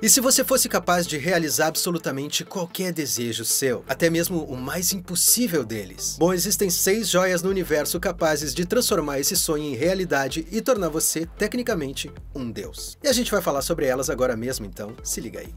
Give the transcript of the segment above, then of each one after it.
E se você fosse capaz de realizar absolutamente qualquer desejo seu, até mesmo o mais impossível deles? Bom, existem 6 joias no universo capazes de transformar esse sonho em realidade e tornar você, tecnicamente, um deus. E a gente vai falar sobre elas agora mesmo, então se liga aí.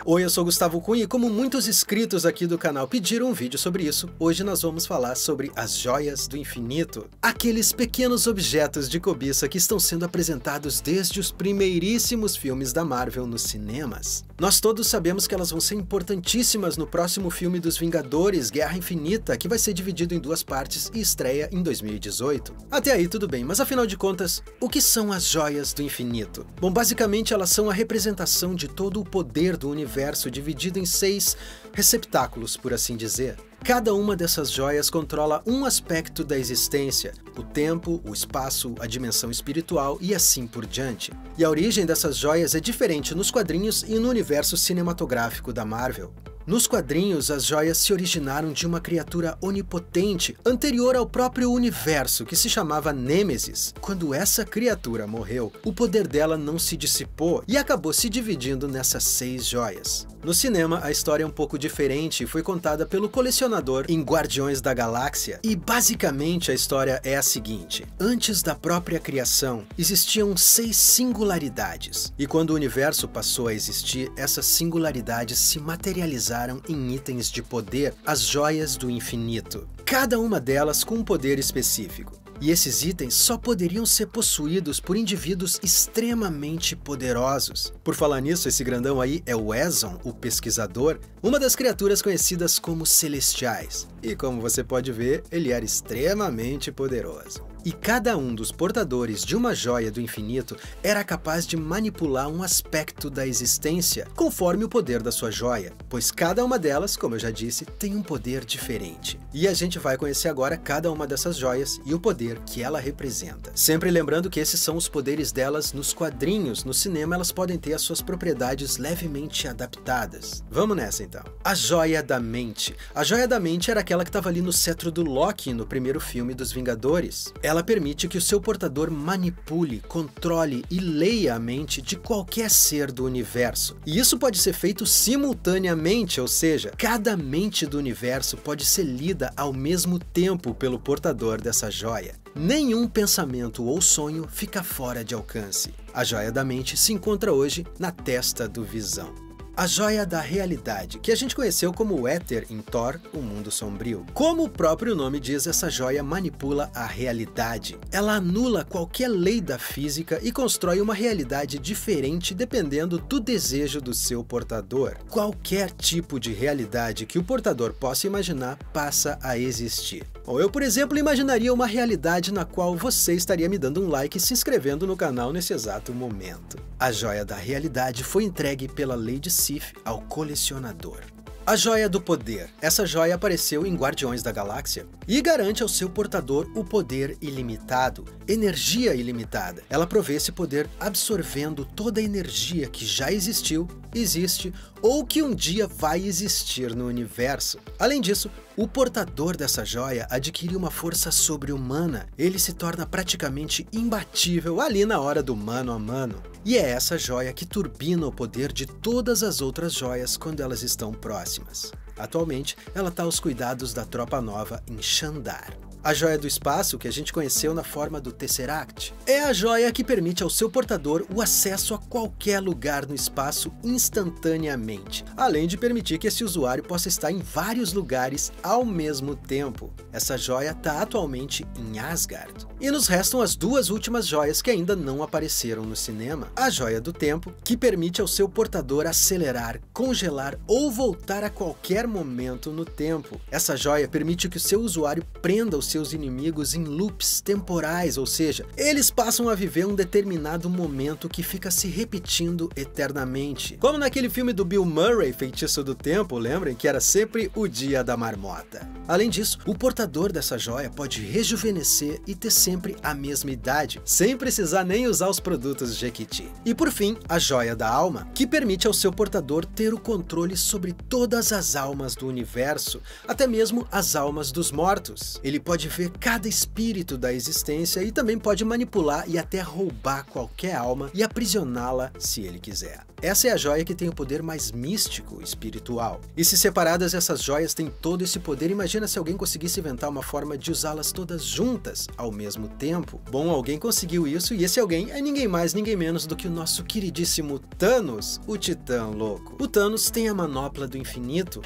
Oi, eu sou Gustavo Cunha e como muitos inscritos aqui do canal pediram um vídeo sobre isso, hoje nós vamos falar sobre as joias do infinito. Aqueles pequenos objetos de cobiça que estão sendo apresentados desde os primeiríssimos filmes da Marvel nos cinemas. Nós todos sabemos que elas vão ser importantíssimas no próximo filme dos Vingadores, Guerra Infinita, que vai ser dividido em 2 partes e estreia em 2018. Até aí tudo bem, mas afinal de contas, o que são as joias do infinito? Bom, basicamente elas são a representação de todo o poder do universo dividido em 6 receptáculos, por assim dizer. Cada uma dessas joias controla um aspecto da existência, o tempo, o espaço, a dimensão espiritual e assim por diante. E a origem dessas joias é diferente nos quadrinhos e no universo cinematográfico da Marvel. Nos quadrinhos, as joias se originaram de uma criatura onipotente anterior ao próprio universo, que se chamava Nêmesis. Quando essa criatura morreu, o poder dela não se dissipou e acabou se dividindo nessas 6 joias. No cinema, a história é um pouco diferente e foi contada pelo colecionador em Guardiões da Galáxia. E basicamente a história é a seguinte: antes da própria criação, existiam 6 singularidades. E quando o universo passou a existir, essas singularidades se materializaram em itens de poder, as joias do infinito. Cada uma delas com um poder específico. E esses itens só poderiam ser possuídos por indivíduos extremamente poderosos. Por falar nisso, esse grandão aí é o Eson, o pesquisador, uma das criaturas conhecidas como Celestiais. E como você pode ver, ele era extremamente poderoso. E cada um dos portadores de uma joia do infinito era capaz de manipular um aspecto da existência conforme o poder da sua joia, pois cada uma delas, como eu já disse, tem um poder diferente. E a gente vai conhecer agora cada uma dessas joias e o poder que ela representa. Sempre lembrando que esses são os poderes delas nos quadrinhos. No cinema elas podem ter as suas propriedades levemente adaptadas. Vamos nessa então. A joia da mente. A joia da mente era aquela que estava ali no cetro do Loki no primeiro filme dos Vingadores. Ela permite que o seu portador manipule, controle e leia a mente de qualquer ser do universo. E isso pode ser feito simultaneamente, ou seja, cada mente do universo pode ser lida ao mesmo tempo pelo portador dessa joia. Nenhum pensamento ou sonho fica fora de alcance. A joia da mente se encontra hoje na testa do Visão. A joia da realidade, que a gente conheceu como o Éter em Thor, o Mundo Sombrio. Como o próprio nome diz, essa joia manipula a realidade. Ela anula qualquer lei da física e constrói uma realidade diferente dependendo do desejo do seu portador. Qualquer tipo de realidade que o portador possa imaginar passa a existir. Ou eu, por exemplo, imaginaria uma realidade na qual você estaria me dando um like e se inscrevendo no canal nesse exato momento. A joia da realidade foi entregue pela Lady Sif ao colecionador. A joia do poder. Essa joia apareceu em Guardiões da Galáxia e garante ao seu portador o poder ilimitado, energia ilimitada. Ela provê esse poder absorvendo toda a energia que já existiu, existe ou que um dia vai existir no universo. Além disso, o portador dessa joia adquire uma força sobre-humana. Ele se torna praticamente imbatível ali na hora do mano a mano. E é essa joia que turbina o poder de todas as outras joias quando elas estão próximas. Atualmente, ela está aos cuidados da Tropa Nova em Xandar. A joia do espaço, que a gente conheceu na forma do Tesseract, é a joia que permite ao seu portador o acesso a qualquer lugar no espaço instantaneamente, além de permitir que esse usuário possa estar em vários lugares ao mesmo tempo. Essa joia está atualmente em Asgard. E nos restam as 2 últimas joias que ainda não apareceram no cinema. A joia do tempo, que permite ao seu portador acelerar, congelar ou voltar a qualquer momento no tempo. Essa joia permite que o seu usuário prenda os seus inimigos em loops temporais, ou seja, eles passam a viver um determinado momento que fica se repetindo eternamente. Como naquele filme do Bill Murray, Feitiço do Tempo, lembrem que era sempre o dia da marmota. Além disso, o portador dessa joia pode rejuvenescer e ter sempre a mesma idade, sem precisar nem usar os produtos Jequiti. E por fim, a joia da alma, que permite ao seu portador ter o controle sobre todas as almas do universo, até mesmo as almas dos mortos. Ele pode pode ver cada espírito da existência e também pode manipular e até roubar qualquer alma e aprisioná-la se ele quiser. Essa é a joia que tem o poder mais místico, espiritual. E se separadas, essas joias têm todo esse poder. Imagina se alguém conseguisse inventar uma forma de usá-las todas juntas ao mesmo tempo. Bom, alguém conseguiu isso e esse alguém é ninguém mais, ninguém menos do que o nosso queridíssimo Thanos, o Titã Louco. O Thanos tem a manopla do infinito.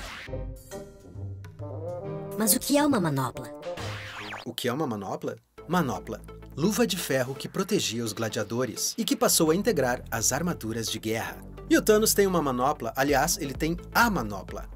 Mas o que é uma manopla? O que é uma manopla? Manopla. Luva de ferro que protegia os gladiadores e que passou a integrar as armaduras de guerra. E o Thanos tem uma manopla, aliás, ele tem a manopla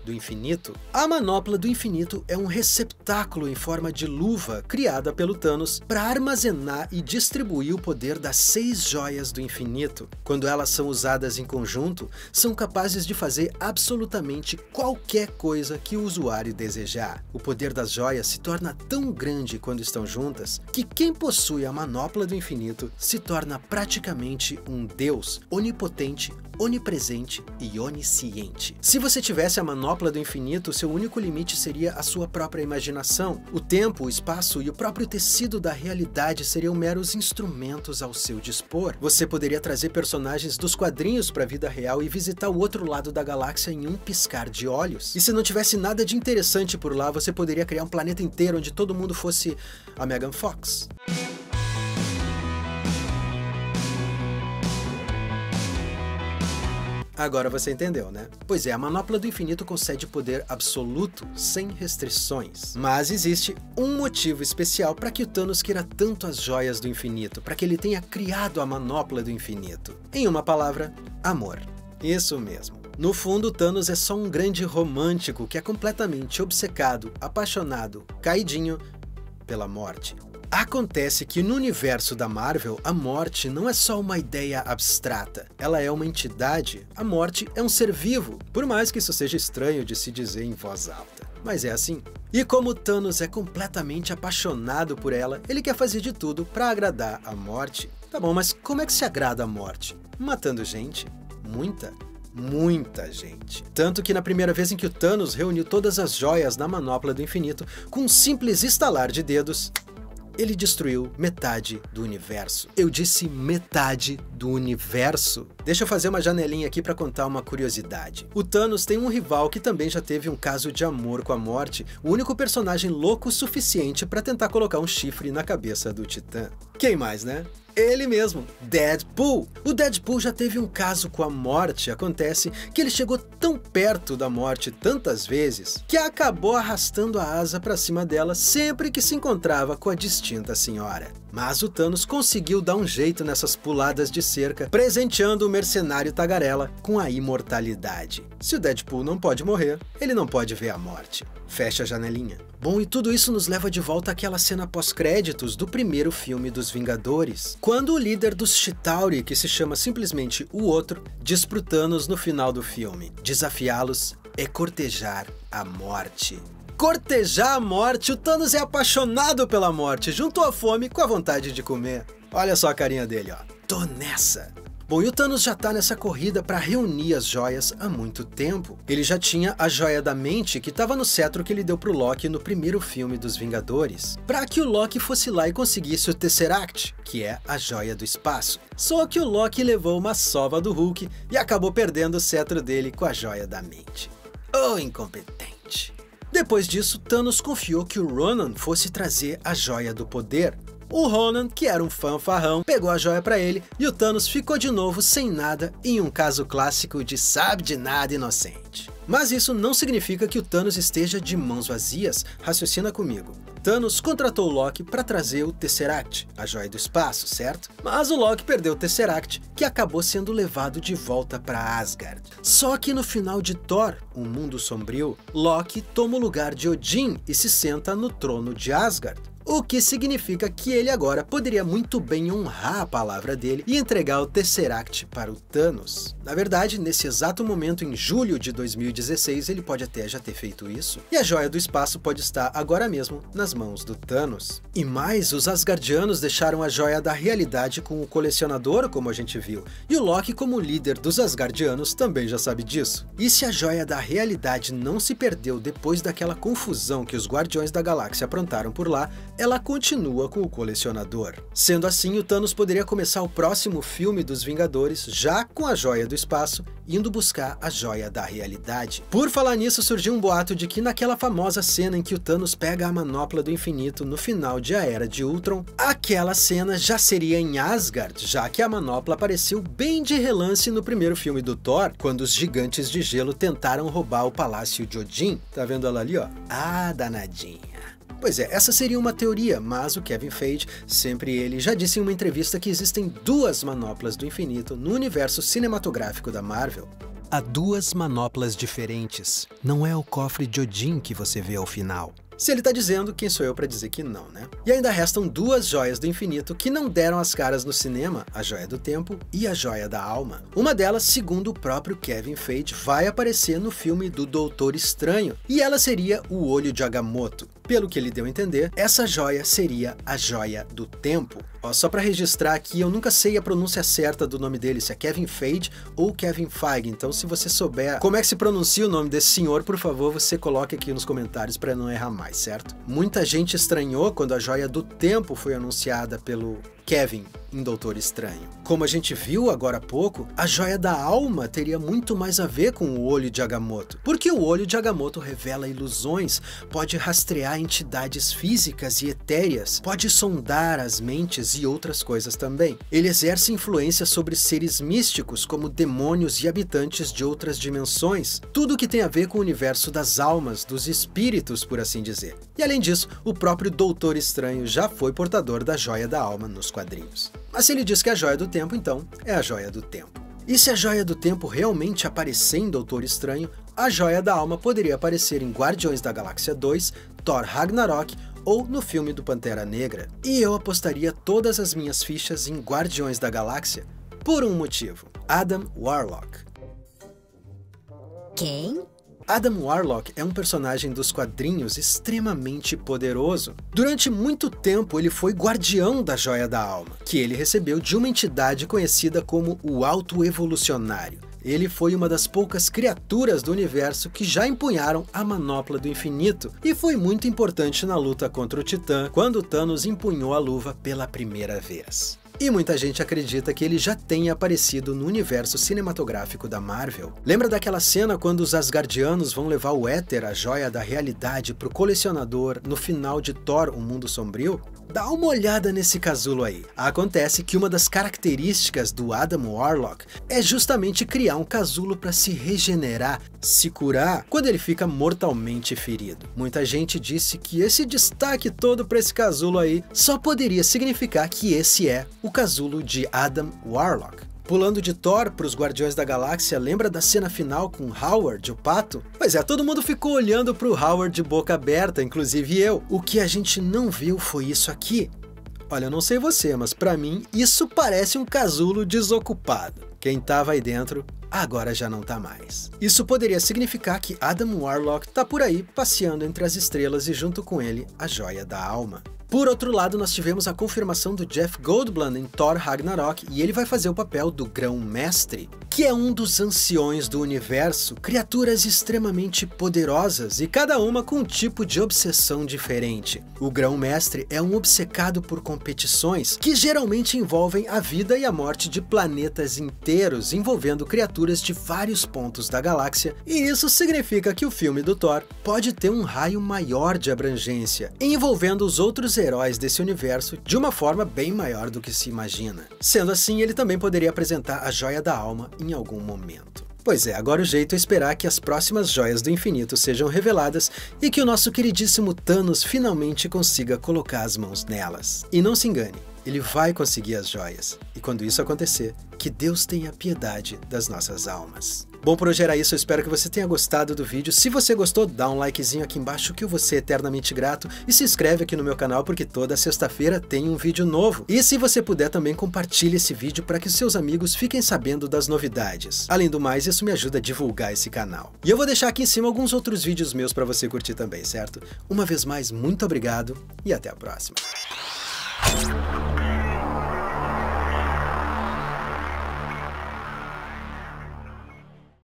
do infinito. A manopla do infinito é um receptáculo em forma de luva criada pelo Thanos para armazenar e distribuir o poder das 6 joias do infinito. Quando elas são usadas em conjunto, são capazes de fazer absolutamente qualquer coisa que o usuário desejar. O poder das joias se torna tão grande quando estão juntas que quem possui a manopla do infinito se torna praticamente um deus onipotente, onipresente e onisciente. Se você tivesse a manopla do infinito, seu único limite seria a sua própria imaginação. O tempo, o espaço e o próprio tecido da realidade seriam meros instrumentos ao seu dispor. Você poderia trazer personagens dos quadrinhos para a vida real e visitar o outro lado da galáxia em um piscar de olhos. E se não tivesse nada de interessante por lá, você poderia criar um planeta inteiro onde todo mundo fosse a Megan Fox. Agora você entendeu, né? Pois é, a manopla do infinito concede poder absoluto, sem restrições. Mas existe um motivo especial para que o Thanos queira tanto as joias do infinito, para que ele tenha criado a manopla do infinito. Em uma palavra, amor. Isso mesmo. No fundo, Thanos é só um grande romântico que é completamente obcecado, apaixonado, caidinho pela morte. Acontece que no universo da Marvel, a morte não é só uma ideia abstrata, ela é uma entidade. A morte é um ser vivo, por mais que isso seja estranho de se dizer em voz alta. Mas é assim. E como Thanos é completamente apaixonado por ela, ele quer fazer de tudo para agradar a morte. Tá bom, mas como é que se agrada a morte? Matando gente? Muita gente. Tanto que na primeira vez em que o Thanos reuniu todas as joias na manopla do infinito, com um simples estalar de dedos, ele destruiu metade do universo. Eu disse metade do universo. Deixa eu fazer uma janelinha aqui para contar uma curiosidade. O Thanos tem um rival que também já teve um caso de amor com a morte, o único personagem louco o suficiente para tentar colocar um chifre na cabeça do Titã. Quem mais, né? Ele mesmo, Deadpool. O Deadpool já teve um caso com a morte. Acontece que ele chegou tão perto da morte tantas vezes que acabou arrastando a asa para cima dela sempre que se encontrava com a distinta senhora. Mas o Thanos conseguiu dar um jeito nessas puladas de cerca, presenteando o mercenário tagarela com a imortalidade. Se o Deadpool não pode morrer, ele não pode ver a morte. Fecha a janelinha. Bom, e tudo isso nos leva de volta àquela cena pós-créditos do primeiro filme dos Vingadores, quando o líder dos Chitauri, que se chama simplesmente o Outro, diz pro Thanos no final do filme: desafiá-los é cortejar a morte. Cortejar a morte? O Thanos é apaixonado pela morte, juntou a fome com a vontade de comer. Olha só a carinha dele, ó. Tô nessa. Bom, e o Thanos já tá nessa corrida para reunir as joias há muito tempo. Ele já tinha a joia da mente que estava no cetro que ele deu pro Loki no primeiro filme dos Vingadores, para que o Loki fosse lá e conseguisse o Tesseract, que é a joia do espaço. Só que o Loki levou uma sova do Hulk e acabou perdendo o cetro dele com a joia da mente. Oh, incompetente! Depois disso, Thanos confiou que o Ronan fosse trazer a joia do poder. O Ronan, que era um fanfarrão, pegou a joia pra ele e o Thanos ficou de novo sem nada em um caso clássico de sabe de nada inocente. Mas isso não significa que o Thanos esteja de mãos vazias. Raciocina comigo. Thanos contratou o Loki para trazer o Tesseract, a joia do espaço, certo? Mas o Loki perdeu o Tesseract, que acabou sendo levado de volta para Asgard. Só que no final de Thor, o Mundo Sombrio, Loki toma o lugar de Odin e se senta no trono de Asgard. O o que significa que ele agora poderia muito bem honrar a palavra dele e entregar o Tesseract para o Thanos. Na verdade, nesse exato momento, em julho de 2016, ele pode até já ter feito isso, e a Joia do Espaço pode estar agora mesmo nas mãos do Thanos. E mais, os Asgardianos deixaram a Joia da Realidade com o Colecionador, como a gente viu, e o Loki, como líder dos Asgardianos, também já sabe disso. E se a Joia da Realidade não se perdeu depois daquela confusão que os Guardiões da Galáxia aprontaram por lá, ela continua com o Colecionador. Sendo assim, o Thanos poderia começar o próximo filme dos Vingadores já com a Joia do Espaço, indo buscar a Joia da Realidade. Por falar nisso, surgiu um boato de que naquela famosa cena em que o Thanos pega a Manopla do Infinito no final de A Era de Ultron, aquela cena já seria em Asgard, já que a Manopla apareceu bem de relance no primeiro filme do Thor, quando os gigantes de gelo tentaram roubar o Palácio de Odin. Tá vendo ela ali, ó? Ah, danadinha. Pois é, essa seria uma teoria, mas o Kevin Feige, sempre ele, já disse em uma entrevista que existem duas manoplas do infinito no universo cinematográfico da Marvel. Há duas manoplas diferentes, não é o cofre de Odin que você vê ao final. Se ele tá dizendo, quem sou eu para dizer que não, né? E ainda restam duas joias do infinito que não deram as caras no cinema, a Joia do Tempo e a Joia da Alma. Uma delas, segundo o próprio Kevin Feige, vai aparecer no filme do Doutor Estranho, e ela seria o Olho de Agamotto. Pelo que ele deu a entender, essa joia seria a Joia do Tempo. Ó, só para registrar aqui, eu nunca sei a pronúncia certa do nome dele, se é Kevin Feige ou Kevin Feige, então se você souber como é que se pronuncia o nome desse senhor, por favor, você coloque aqui nos comentários para não errar mais, certo? Muita gente estranhou quando a Joia do Tempo foi anunciada pelo Kevin em Doutor Estranho. Como a gente viu agora há pouco, a Joia da Alma teria muito mais a ver com o Olho de Agamotto, porque o Olho de Agamotto revela ilusões, pode rastrear entidades físicas e etéreas, pode sondar as mentes e outras coisas também. Ele exerce influência sobre seres místicos, como demônios e habitantes de outras dimensões, tudo que tem a ver com o universo das almas, dos espíritos, por assim dizer. E além disso, o próprio Doutor Estranho já foi portador da Joia da Alma nos quadrinhos. Mas se ele diz que é a Joia do Tempo, então é a Joia do Tempo. E se a Joia do Tempo realmente aparecer em Doutor Estranho, a Joia da Alma poderia aparecer em Guardiões da Galáxia 2, Thor Ragnarok ou no filme do Pantera Negra. E eu apostaria todas as minhas fichas em Guardiões da Galáxia por um motivo: Adam Warlock. Quem? Adam Warlock é um personagem dos quadrinhos extremamente poderoso. Durante muito tempo ele foi guardião da Joia da Alma, que ele recebeu de uma entidade conhecida como o Alto Evolucionário. Ele foi uma das poucas criaturas do universo que já empunharam a Manopla do Infinito e foi muito importante na luta contra o Titã, quando Thanos empunhou a luva pela primeira vez. E muita gente acredita que ele já tenha aparecido no universo cinematográfico da Marvel. Lembra daquela cena quando os Asgardianos vão levar o Éter, a Joia da Realidade, pro Colecionador no final de Thor, O Mundo Sombrio? Dá uma olhada nesse casulo aí. Acontece que uma das características do Adam Warlock é justamente criar um casulo para se regenerar, se curar, quando ele fica mortalmente ferido. Muita gente disse que esse destaque todo para esse casulo aí só poderia significar que esse é o casulo de Adam Warlock. Pulando de Thor para os Guardiões da Galáxia, lembra da cena final com Howard, o pato? Pois é, todo mundo ficou olhando para o Howard de boca aberta, inclusive eu. O que a gente não viu foi isso aqui. Olha, eu não sei você, mas para mim isso parece um casulo desocupado. Quem estava aí dentro, agora já não tá mais. Isso poderia significar que Adam Warlock tá por aí passeando entre as estrelas e junto com ele a Joia da Alma. Por outro lado, nós tivemos a confirmação do Jeff Goldblum em Thor Ragnarok, e ele vai fazer o papel do Grão-Mestre, que é um dos anciões do universo, criaturas extremamente poderosas e cada uma com um tipo de obsessão diferente. O Grão-Mestre é um obcecado por competições que geralmente envolvem a vida e a morte de planetas inteiros, envolvendo criaturas de vários pontos da galáxia, e isso significa que o filme do Thor pode ter um raio maior de abrangência, envolvendo os outros heróis desse universo de uma forma bem maior do que se imagina. Sendo assim, ele também poderia apresentar a Joia da Alma em algum momento. Pois é, agora o jeito é esperar que as próximas joias do infinito sejam reveladas e que o nosso queridíssimo Thanos finalmente consiga colocar as mãos nelas. E não se engane, ele vai conseguir as joias. E quando isso acontecer, que Deus tenha piedade das nossas almas. Bom, por hoje era isso, eu espero que você tenha gostado do vídeo. Se você gostou, dá um likezinho aqui embaixo que eu vou ser eternamente grato. E se inscreve aqui no meu canal porque toda sexta-feira tem um vídeo novo. E se você puder também compartilhe esse vídeo para que os seus amigos fiquem sabendo das novidades. Além do mais, isso me ajuda a divulgar esse canal. E eu vou deixar aqui em cima alguns outros vídeos meus para você curtir também, certo? Uma vez mais, muito obrigado e até a próxima.